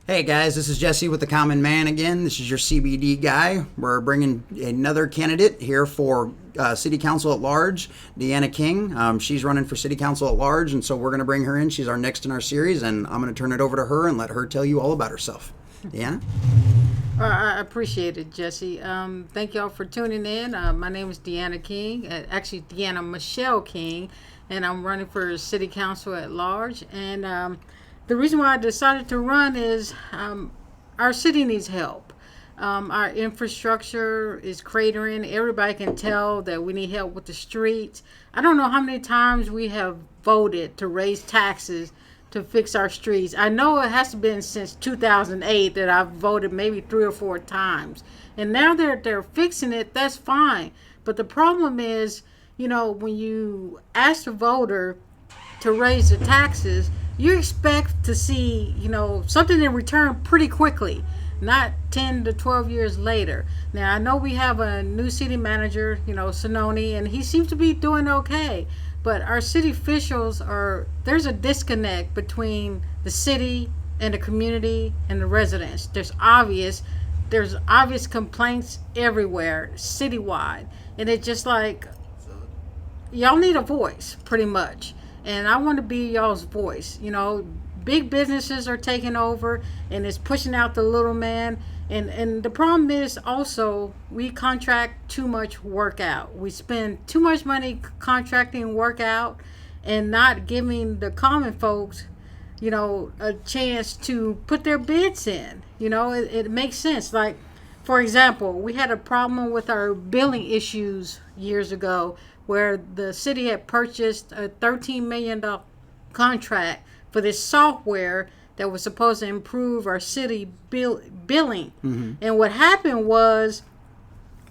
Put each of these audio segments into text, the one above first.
Hey guys, this is Jesse with the Common Man again. This is your CBD guy. We're bringing another candidate here for City Council at Large, Deanna King. She's running for City Council at Large, and so we're going to bring her in. She's our next in our series, and I'm going to turn it over to her and let her tell you all about herself. Deanna? I appreciate it, Jesse. Thank y'all for tuning in. My name is Deanna King, actually Deanna Michelle King, and I'm running for City Council at Large. And the reason why I decided to run is our city needs help. Our infrastructure is cratering. Everybody can tell that we need help with the streets. I don't know how many times we have voted to raise taxes to fix our streets. I know it has been since 2008 that I've voted maybe 3 or 4 times. And now they're fixing it, that's fine. But the problem is, when you ask the voter to raise the taxes, you expect to see, something in return pretty quickly, not 10 to 12 years later. Now, I know we have a new city manager, Sononi, and he seems to be doing okay. But our city officials there's a disconnect between the city and the community and the residents. There's obvious complaints everywhere, citywide. And it's just like, y'all need a voice, pretty much. And I want to be y'all's voice. Big businesses are taking over and it's pushing out the little man. And the problem is also we contract too much work out. We spend too much money contracting work out and not giving the common folks, a chance to put their bids in. It makes sense. Like, for example, we had a problem with our billing issues years ago where the city had purchased a $13 million contract for this software that was supposed to improve our city billing. Mm-hmm. And what happened was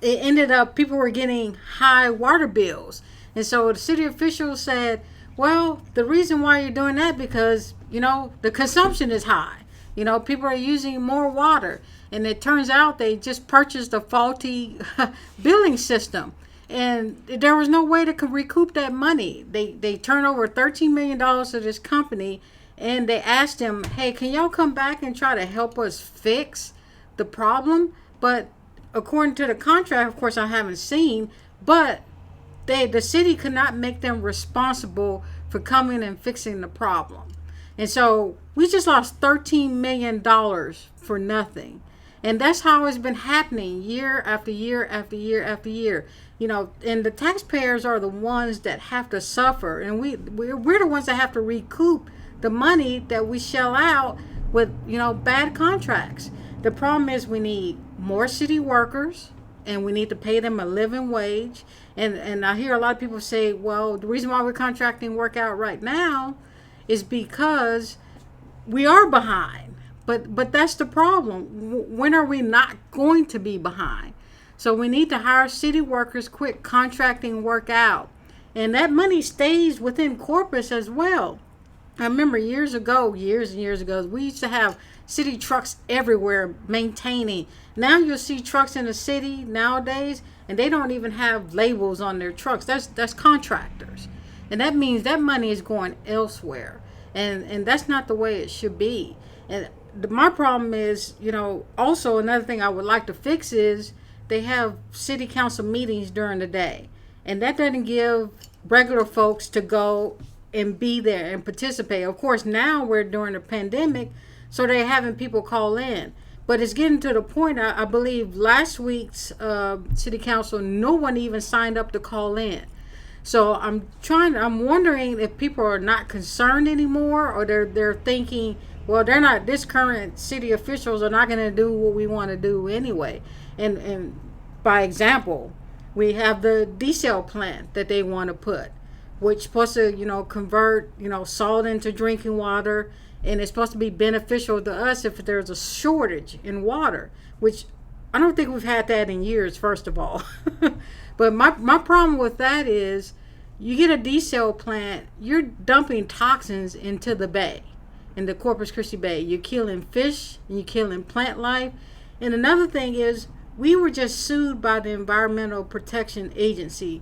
it ended up people were getting high water bills. And so the city officials said, well, the reason why you're doing that because, the consumption is high. People are using more water. And it turns out they just purchased a faulty billing system. And there was no way to recoup that money. They turned over $13 million to this company, and they asked him, hey, can y'all come back and try to help us fix the problem? But according to the contract, of course, I haven't seen, but the city could not make them responsible for coming and fixing the problem. And so we just lost $13 million for nothing. And that's how it's been happening year after year after year after year. And the taxpayers are the ones that have to suffer. And we're the ones that have to recoup the money that we shell out with, bad contracts. The problem is we need more city workers and we need to pay them a living wage. And I hear a lot of people say, well, the reason why we're contracting work out right now is because we are behind. But that's the problem. When are we not going to be behind? So we need to hire city workers, quit contracting work out. And that money stays within Corpus as well. I remember years and years ago, we used to have city trucks everywhere maintaining. Now you'll see trucks in the city nowadays, and they don't even have labels on their trucks. That's contractors. And that means that money is going elsewhere. And that's not the way it should be. And my problem is, also another thing I would like to fix is they have city council meetings during the day. And that doesn't give regular folks to go and be there and participate. Of course, now we're during a pandemic, so they're having people call in. But it's getting to the point, I believe last week's city council, no one even signed up to call in. So I'm wondering if people are not concerned anymore, or they're thinking, well, this current city officials are not going to do what we want to do anyway. And by example, we have the desal plant that they want to put, which is supposed to, convert, salt into drinking water. And it's supposed to be beneficial to us if there's a shortage in water, which I don't think we've had that in years, first of all. But my problem with that is you get a desal plant, you're dumping toxins into the bay, in the Corpus Christi Bay. You're killing fish and you're killing plant life. And another thing is we were just sued by the Environmental Protection Agency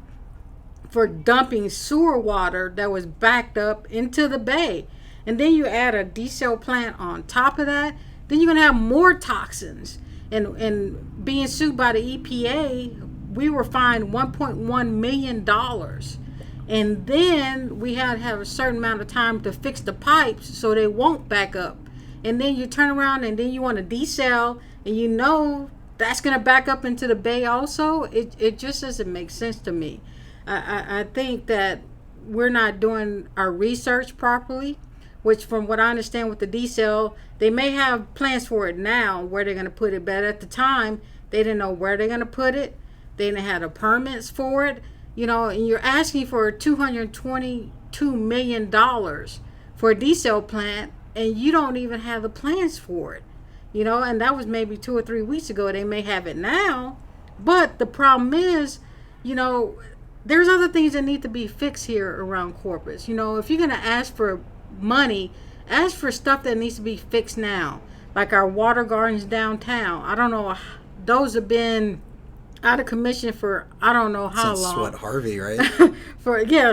for dumping sewer water that was backed up into the bay. And then you add a desal plant on top of that. then you're going to have more toxins. And being sued by the EPA, we were fined $1.1 million. And then we had to have a certain amount of time to fix the pipes so they won't back up. And then you turn around and then you want to decel, and you know that's going to back up into the bay also. It just doesn't make sense to me. I think that we're not doing our research properly, which from what I understand with the decel, they may have plans for it now where they're going to put it, but at the time they didn't know where they're going to put it. They didn't have the permits for it, and you're asking for $222 million for a decel plant, and you don't even have the plans for it, and that was maybe 2 or 3 weeks ago. They may have it now, but the problem is, there's other things that need to be fixed here around Corpus. If you're going to ask for money, ask for stuff that needs to be fixed now, like our water gardens downtown. I don't know, those have been out of commission for I don't know how since long. What, Harvey, right?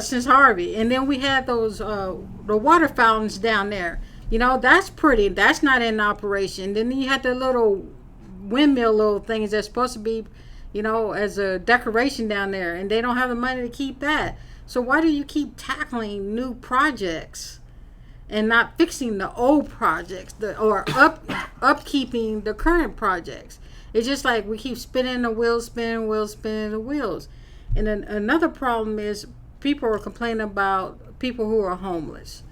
Since Harvey. And then we had those the water fountains down there. That's pretty. That's not in operation. Then you had the little windmill little things that's supposed to be, as a decoration down there, and they don't have the money to keep that. So why do you keep tackling new projects and not fixing the old projects, or upkeeping the current projects? It's just like we keep spinning the wheels. And then another problem is people are complaining about people who are homeless.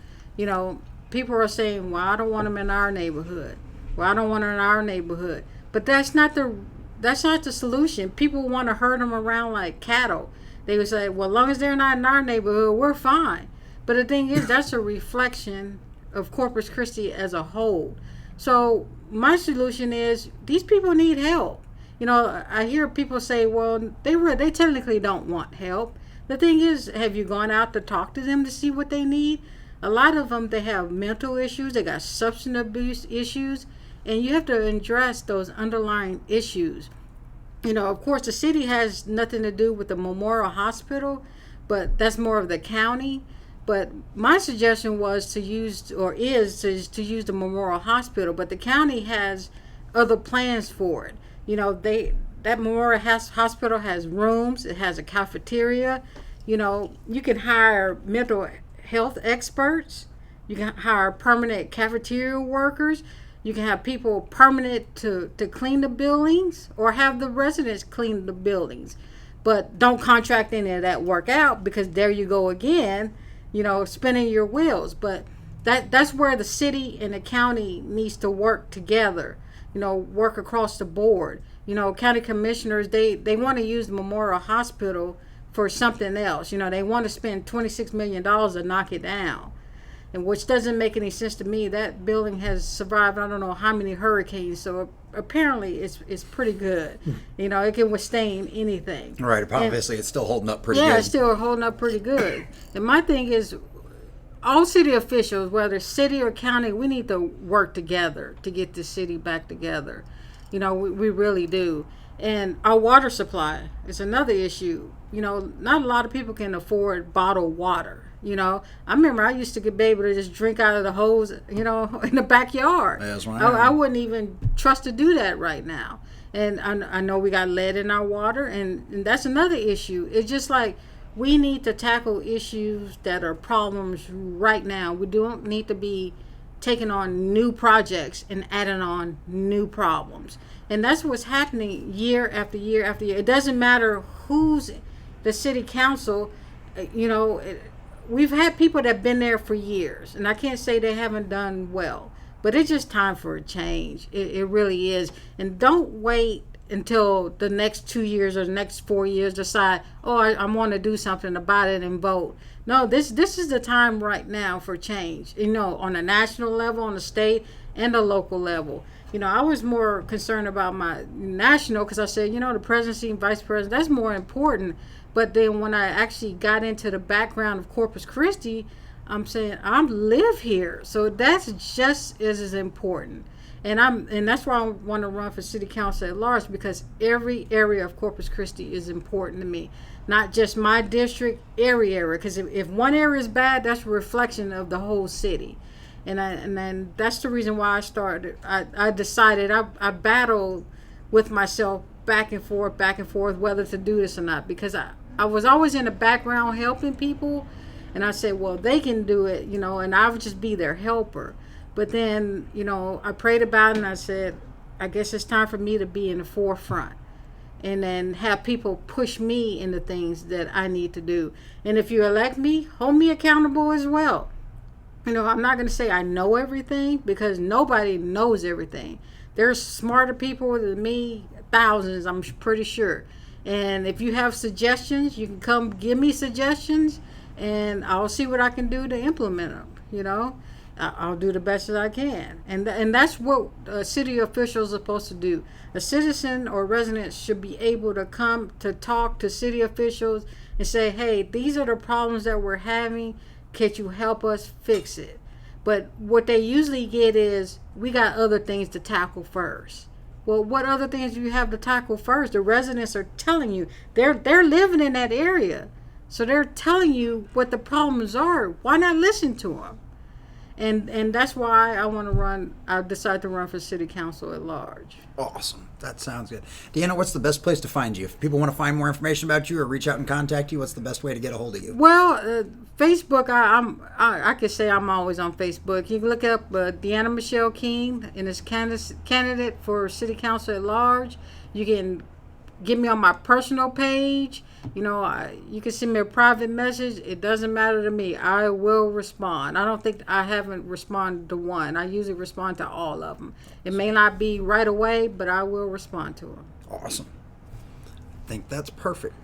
People are saying, well, I don't want them in our neighborhood. Well, I don't want them in our neighborhood. But that's not the solution. People want to herd them around like cattle. They would say, well, as long as they're not in our neighborhood, we're fine. But the thing is, that's a reflection of Corpus Christi as a whole. So my solution is these people need help. I hear people say, well, they technically don't want help. The thing is, have you gone out to talk to them to see what they need? A lot of them, they have mental issues, they got substance abuse issues, and you have to address those underlying issues. Of course, the city has nothing to do with the Memorial Hospital, but that's more of the county. But my suggestion was to use the Memorial Hospital, but the county has other plans for it. That Memorial Hospital has rooms, it has a cafeteria. You can hire mental health experts, you can hire permanent cafeteria workers, you can have people permanent to clean the buildings, or have the residents clean the buildings. But don't contract any of that work out, because there you go again, spinning your wheels. But that's where the city and the county needs to work together, work across the board. County commissioners, they want to use the Memorial Hospital for something else. They want to spend $26 million to knock it down, and which doesn't make any sense to me. That building has survived I don't know how many hurricanes, so apparently it's pretty good. It can withstand anything. Right. Obviously, it's still holding up pretty good. Yeah, it's still holding up pretty good. And my thing is, all city officials, whether city or county, we need to work together to get this city back together. We really do. And our water supply is another issue. Not a lot of people can afford bottled water. I remember I used to be able to just drink out of the hose, in the backyard. That's right. I wouldn't even trust to do that right now. And I know we got lead in our water, and that's another issue. It's just like we need to tackle issues that are problems right now. We don't need to be taking on new projects and adding on new problems. And that's what's happening year after year after year. It doesn't matter who's the city council. We've had people that have been there for years, and I can't say they haven't done well, but it's just time for a change. It really is. And don't wait until the next 2 years or the next 4 years decide, I want to do something about it and vote. No, this is the time right now for change, on a national level, on the state and the local level. I was more concerned about my national, because I said, the presidency and vice president, that's more important. But then when I actually got into the background of Corpus Christi, I'm saying I live here, so that's just as important. And that's why I want to run for city council at large, because every area of Corpus Christi is important to me, not just my district, every area. Because if one area is bad, that's a reflection of the whole city. And then that's the reason why I started. I decided I battled with myself back and forth, whether to do this or not, because I was always in the background helping people, and I said, well, they can do it, and I would just be their helper. But then, I prayed about it, and I said, I guess it's time for me to be in the forefront, and then have people push me into things that I need to do. And if you elect me, hold me accountable as well. I'm not going to say I know everything, because nobody knows everything. There's smarter people than me, thousands, I'm pretty sure. And if you have suggestions, you can come give me suggestions, and I'll see what I can do to implement them. I'll do the best that I can. And that's what city officials are supposed to do. A citizen or resident should be able to come to talk to city officials and say, hey, these are the problems that we're having. Can you help us fix it? But what they usually get is, we got other things to tackle first. Well, what other things do you have to tackle first? The residents are telling you. They're living in that area. So they're telling you what the problems are. Why not listen to them? And that's why I decided to run for city council at large. Awesome. That sounds good. Deanna, what's the best place to find you? If people want to find more information about you or reach out and contact you, what's the best way to get a hold of you? Well, Facebook, I could say I'm always on Facebook. You can look up Deanna Michelle King, and it's candidate for city council at large. You can get me on my personal page. You can send me a private message. It doesn't matter to me. I will respond. I don't think I haven't responded to one. I usually respond to all of them. It may not be right away, but I will respond to them. Awesome. I think that's perfect.